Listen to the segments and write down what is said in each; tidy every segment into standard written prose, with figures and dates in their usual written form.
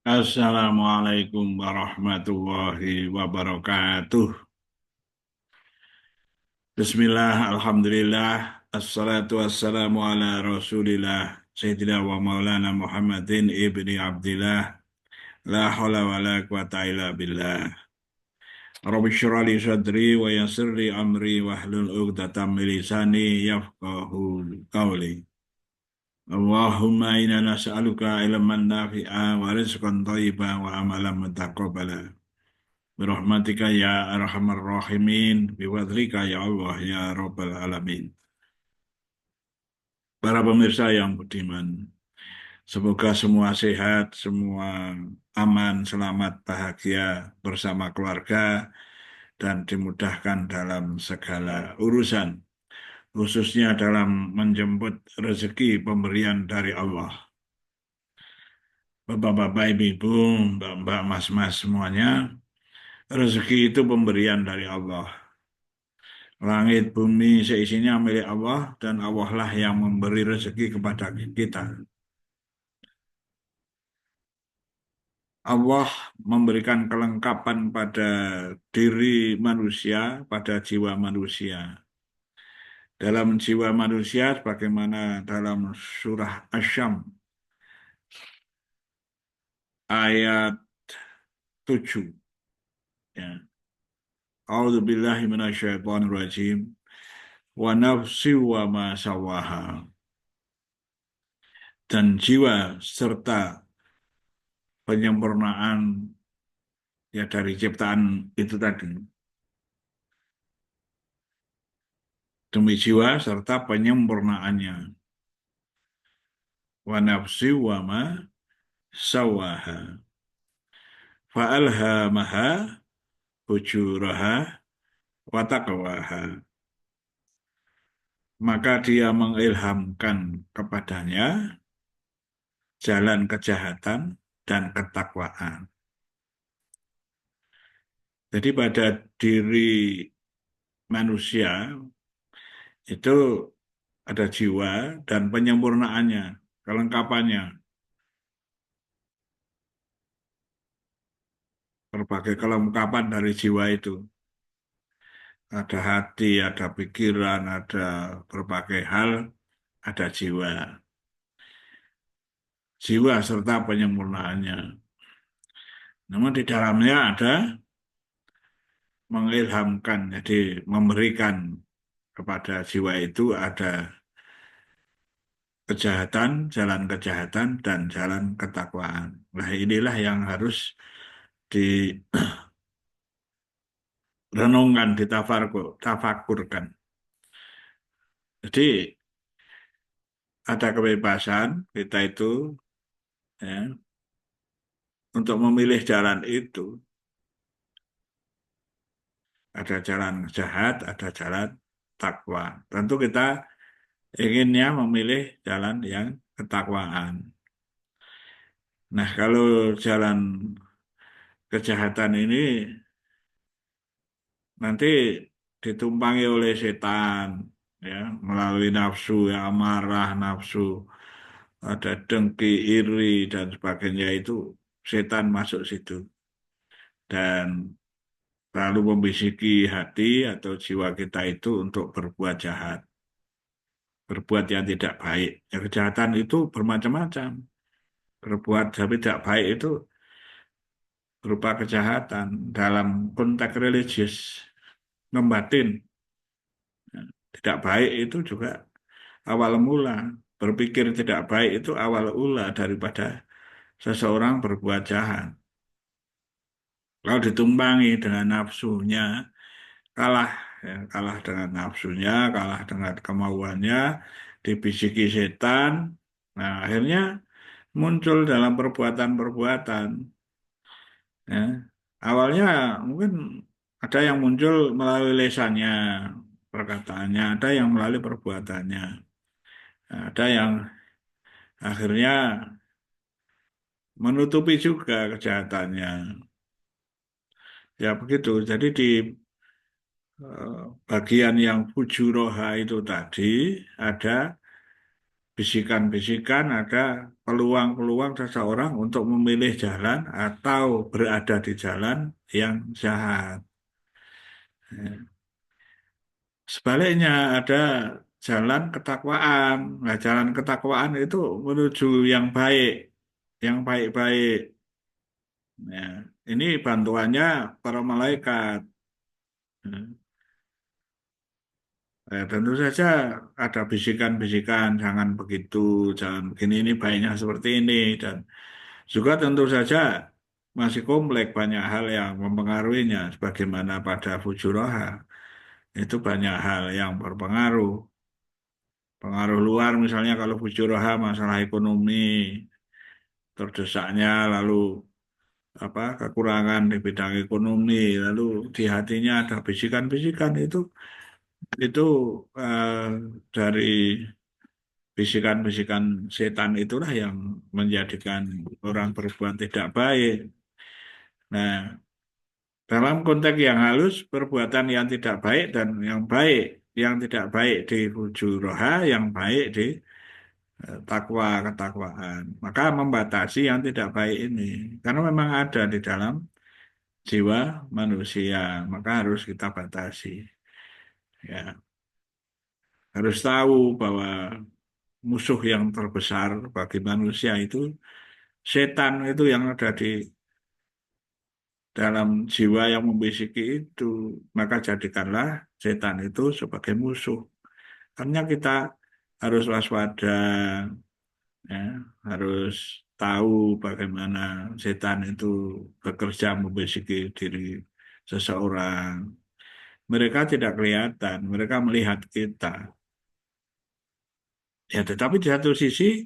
Assalamualaikum warahmatullahi wabarakatuh. Bismillah, alhamdulillah, assalatu wassalamu ala rasulillah, Sayyidina wa maulana Muhammadin ibni Abdillah, la hawla wa la quwata illa billah. Rabbi syrah li sadri wa yassir li amri wa hlul uqdatam min lisani yafqahu qawli. Allahumma inna nas'aluka ilman nafi'a wa rizqan thayyiban wa amalan mutaqabbala. Birahmatika ya arhamar rahimin, biwadrika ya Allah ya Rabbal alamin. Para pemirsa yang budiman, semoga semua sehat, semua aman, selamat, bahagia bersama keluarga dan dimudahkan dalam segala urusan, khususnya dalam menjemput rezeki pemberian dari Allah. Bapak-bapak, ibu-ibu, mbak-mbak, mas-mas semuanya, rezeki itu pemberian dari Allah. Langit bumi seisinya milik Allah dan Allah lah yang memberi rezeki kepada kita. Allah memberikan kelengkapan pada diri manusia, pada jiwa manusia. Dalam jiwa manusia, sebagaimana dalam surah Asy-Syams ayat 7. Ya. A'udzu billahi minasyaitonir rajim. Wa nafsi wa ma sawaha. Dan jiwa serta penyempurnaan ya dari ciptaan itu tadi. Demi jiwa serta penyempurnaannya. Wa nafsi wa ma sawaha. Fa'alhamaha fujuraha wa taqwaha. Maka dia mengilhamkan kepadanya jalan kejahatan dan ketakwaan. Jadi pada diri manusia itu ada jiwa dan penyempurnaannya, kelengkapannya. Berbagai kelengkapan dari jiwa itu. Ada hati, ada pikiran, ada berbagai hal, ada jiwa. Jiwa serta penyempurnaannya. Namun di dalamnya ada mengilhamkan, jadi memberikan kepada jiwa itu ada kejahatan, jalan kejahatan, dan jalan ketakwaan. Nah inilah yang harus direnungkan, ditafakurkan. Jadi ada kebebasan kita itu ya, untuk memilih jalan itu. Ada jalan jahat, ada jalan takwa. Tentu kita inginnya memilih jalan yang ketakwaan. Nah, kalau jalan kejahatan ini nanti ditumpangi oleh setan, ya, melalui nafsu yang amarah, nafsu ada dengki, iri dan sebagainya itu setan masuk situ dan lalu membisiki hati atau jiwa kita itu untuk berbuat jahat, berbuat yang tidak baik. Ya, kejahatan itu bermacam-macam. Berbuat yang tidak baik itu berupa kejahatan dalam konteks religius, membatin. Ya, tidak baik itu juga awal mula. Berpikir tidak baik itu awal mula daripada seseorang berbuat jahat. Kalau ditumpangi dengan nafsunya, kalah. Ya, kalah dengan nafsunya, kalah dengan kemauannya, dibisiki setan. Nah, akhirnya muncul dalam perbuatan-perbuatan. Ya. Awalnya mungkin ada yang muncul melalui lesannya, perkataannya, ada yang melalui perbuatannya, ada yang akhirnya menutupi juga kejahatannya. Ya begitu. Jadi di bagian yang fujuroha itu tadi ada bisikan-bisikan, ada peluang-peluang seseorang untuk memilih jalan atau berada di jalan yang jahat. Ya. Sebaliknya ada jalan ketakwaan. Nah, jalan ketakwaan itu menuju yang baik-baik. Ya, ini bantuannya para malaikat. Ya. Tentu saja ada bisikan-bisikan, jangan begitu, jangan begini, ini baiknya seperti ini. Dan juga tentu saja masih kompleks banyak hal yang mempengaruhinya, sebagaimana pada Fujuraha. Itu banyak hal yang berpengaruh. Pengaruh luar misalnya kalau Fujuraha masalah ekonomi, terdesaknya, lalu apa kekurangan di bidang ekonomi, lalu di hatinya ada bisikan-bisikan itu dari bisikan-bisikan setan itulah yang menjadikan orang berbuat tidak baik. Nah, dalam konteks yang halus, perbuatan yang tidak baik dan yang baik, yang tidak baik di roha, yang baik di takwa, ketakwaan. Maka membatasi yang tidak baik ini. Karena memang ada di dalam jiwa manusia, maka harus kita batasi. Ya, harus tahu bahwa musuh yang terbesar bagi manusia itu setan itu yang ada di dalam jiwa yang membisiki itu. Maka jadikanlah setan itu sebagai musuh. Karena kita harus waspada, ya, harus tahu bagaimana setan itu bekerja membisiki diri seseorang. Mereka tidak kelihatan, mereka melihat kita. Ya, tetapi di satu sisi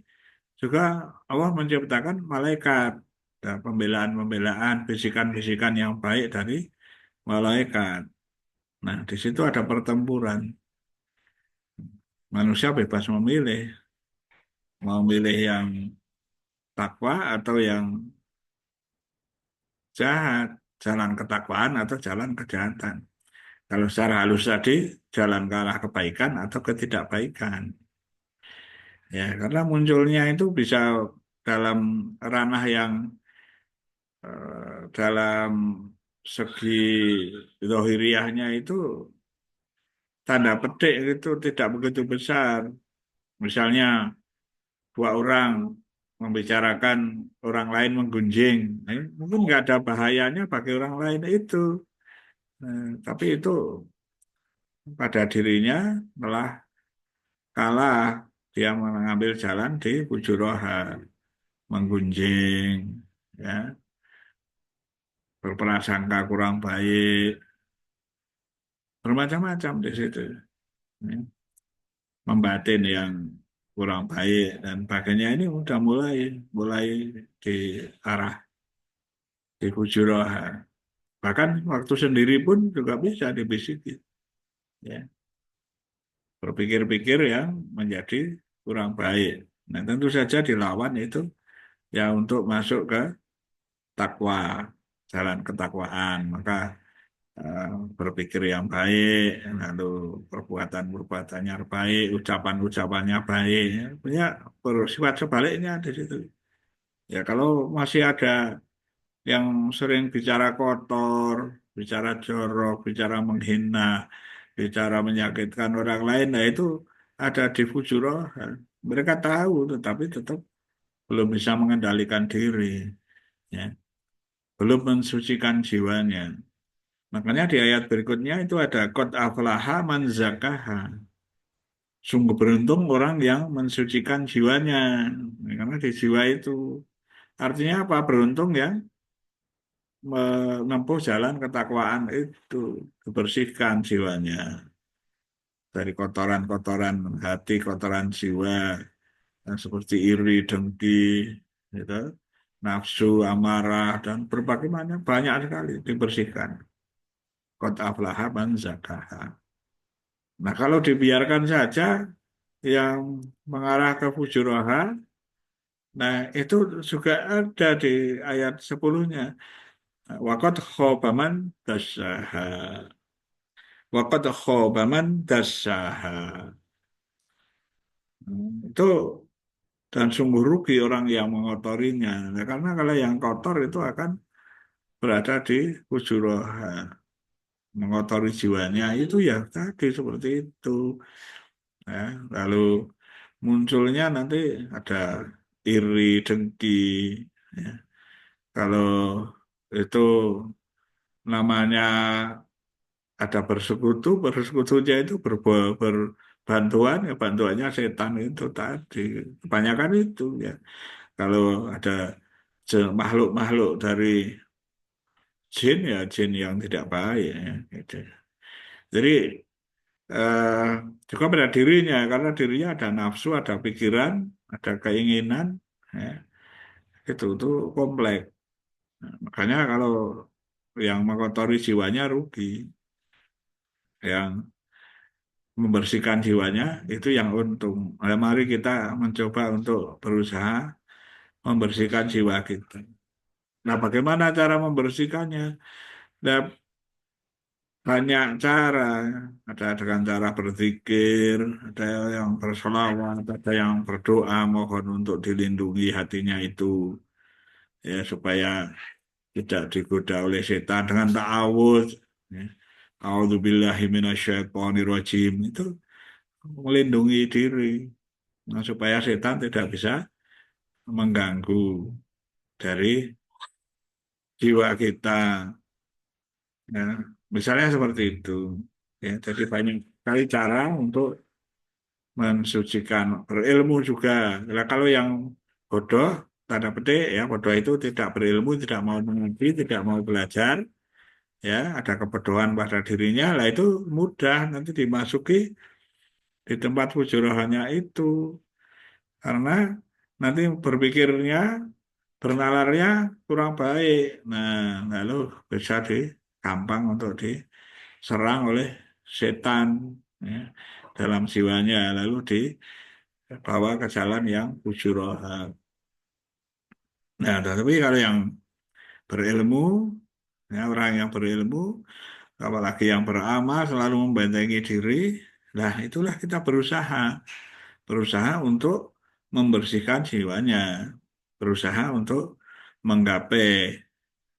juga Allah menciptakan malaikat, dan pembelaan-pembelaan, bisikan-bisikan yang baik dari malaikat. Nah, di situ ada pertempuran. Manusia bebas memilih, mau milih yang takwa atau yang jahat, jalan ketakwaan atau jalan kejahatan. Kalau secara halus tadi, jalan ke arah kebaikan atau ketidakbaikan. Ya, karena munculnya itu bisa dalam ranah yang dalam segi zahiriahnya itu tanda petik itu tidak begitu besar. Misalnya dua orang membicarakan orang lain menggunjing, mungkin nggak ada bahayanya bagi orang lain itu. Tapi itu pada dirinya telah kalah, dia mengambil jalan di Pujuroha, menggunjing, ya, berprasangka kurang baik, bermacam-macam di situ, ya. Membatin yang kurang baik dan sebagainya ini udah mulai mulai di arah di Pujuroha. Bahkan waktu sendiri pun juga bisa dibisiki, ya, berpikir-pikir yang menjadi kurang baik. Nah, tentu saja dilawan itu ya untuk masuk ke takwa, jalan ketakwaan. Maka eh, berpikir yang baik, lalu perbuatan-perbuatannya baik, ucapan-ucapannya baik. Ya, punya bersifat sebaliknya di situ. Ya, kalau masih ada yang sering bicara kotor, bicara jorok, bicara menghina, bicara menyakitkan orang lain, nah itu ada di Fujuro. Mereka tahu, tetapi tetap belum bisa mengendalikan diri, ya, belum mensucikan jiwanya. Makanya di ayat berikutnya itu ada qad aflaha man zakaha. Sungguh beruntung orang yang mensucikan jiwanya. Karena di jiwa itu artinya apa? Beruntung yang menempuh jalan ketakwaan itu, dibersihkan jiwanya dari kotoran-kotoran hati, kotoran jiwa, yang seperti iri, dengki, gitu, nafsu, amarah, dan berbagai macam banyak sekali dibersihkan. Qad aflaha man zakaha. Nah, kalau dibiarkan saja yang mengarah ke fujuraha, nah itu juga ada di ayat 10-nya. Waqad khaba man dassaha. Waqad khaba man dassaha. Itu dan sungguh rugi orang yang mengotorinya. Nah, karena kalau yang kotor itu akan berada di Kujuroha, mengotori jiwanya itu ya tadi seperti itu. Ya. Lalu munculnya nanti ada iri, dengki. Ya. Kalau itu namanya ada bersekutu, bersekutunya itu berbantuan, ya bantuannya setan itu tadi. Kebanyakan itu ya. Kalau ada makhluk-makhluk dari jin, ya jin yang tidak baik ya, gitu. Jadi eh, juga pada dirinya, karena dirinya ada nafsu, ada pikiran, ada keinginan, ya, itu kompleks. Nah, makanya kalau yang mengotori jiwanya rugi, yang membersihkan jiwanya itu yang untung. Nah, mari kita mencoba untuk berusaha membersihkan jiwa kita. Nah, bagaimana cara membersihkannya? Nah, banyak cara. Ada dengan cara berzikir, ada yang berselawat, ada yang berdoa mohon untuk dilindungi hatinya itu, ya supaya tidak digoda oleh setan dengan ta'awudz. Ya. A'udzubillahi minasyaitonirrajim itu melindungi diri. Nah, supaya setan tidak bisa mengganggu dari jiwa kita. Ya, misalnya seperti itu. Ya, jadi banyak kali cara untuk mensucikan, berilmu juga. Nah, kalau yang bodoh, tanda petik ya, bodoh itu tidak berilmu, tidak mau mengerti, tidak mau belajar, ya, ada kebodohan pada dirinya, lah itu mudah nanti dimasuki di tempat fujurahnya itu. Karena nanti berpikirnya bernalarnya kurang baik. Nah, lalu bisa gampang untuk diserang oleh setan ya, dalam jiwanya, lalu dibawa ke jalan yang fujuraha. Nah, tapi kalau yang berilmu, ya, orang yang berilmu, apalagi yang beramal selalu membentengi diri, nah itulah kita berusaha untuk membersihkan jiwanya, berusaha untuk menggapai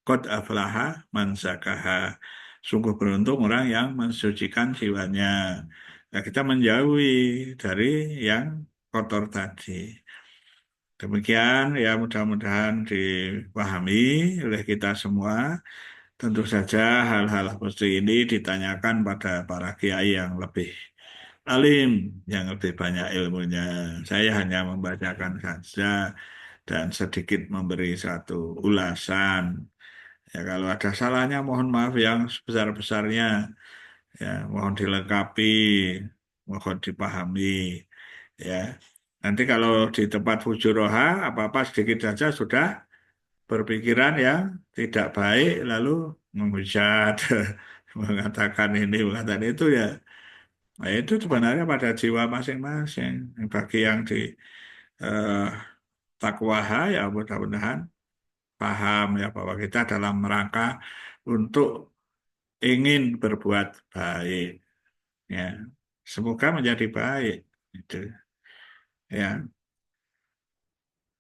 Qad aflaha man zakaha. Sungguh beruntung orang yang mensucikan jiwanya. Nah, kita menjauhi dari yang kotor tadi. Demikian ya mudah-mudahan dipahami oleh kita semua. Tentu saja hal-hal seperti ini ditanyakan pada para kiai yang lebih alim, yang lebih banyak ilmunya. Saya hanya membacakan saja dan sedikit memberi satu ulasan. Ya, kalau ada salahnya mohon maaf yang sebesar-besarnya. Ya, mohon dilengkapi, mohon dipahami. Ya, nanti kalau di tempat fujuroha apa-apa sedikit saja sudah berpikiran yang tidak baik, lalu menghujat, mengatakan ini, mengatakan itu ya. Nah, itu sebenarnya pada jiwa masing-masing. Bagi yang di eh, takwaha ya mudah-mudahan paham ya bahwa kita dalam rangka untuk ingin berbuat baik ya, semoga menjadi baik itu ya,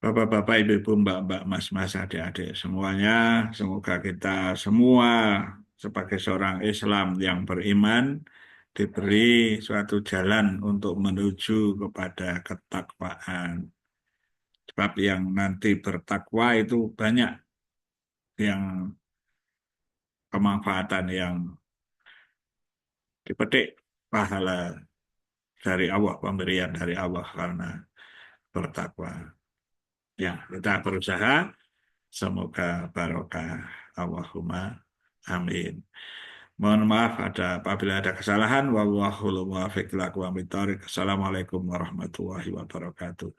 bapak-bapak, ibu-ibu, mbak-mbak, mas-mas, adik-adik semuanya, semoga kita semua sebagai seorang Islam yang beriman diberi suatu jalan untuk menuju kepada ketakwaan, sebab yang nanti bertakwa itu banyak yang kemanfaatan yang dipetik pahala dari Allah, pemberian dari Allah karena bertakwa. Ya, kita berusaha, semoga barokah. Allahumma amin. Mohon maaf apabila ada kesalahan. Wallahul muwaffiq ila aqwamit thoriq. Assalamualaikum warahmatullahi wabarakatuh.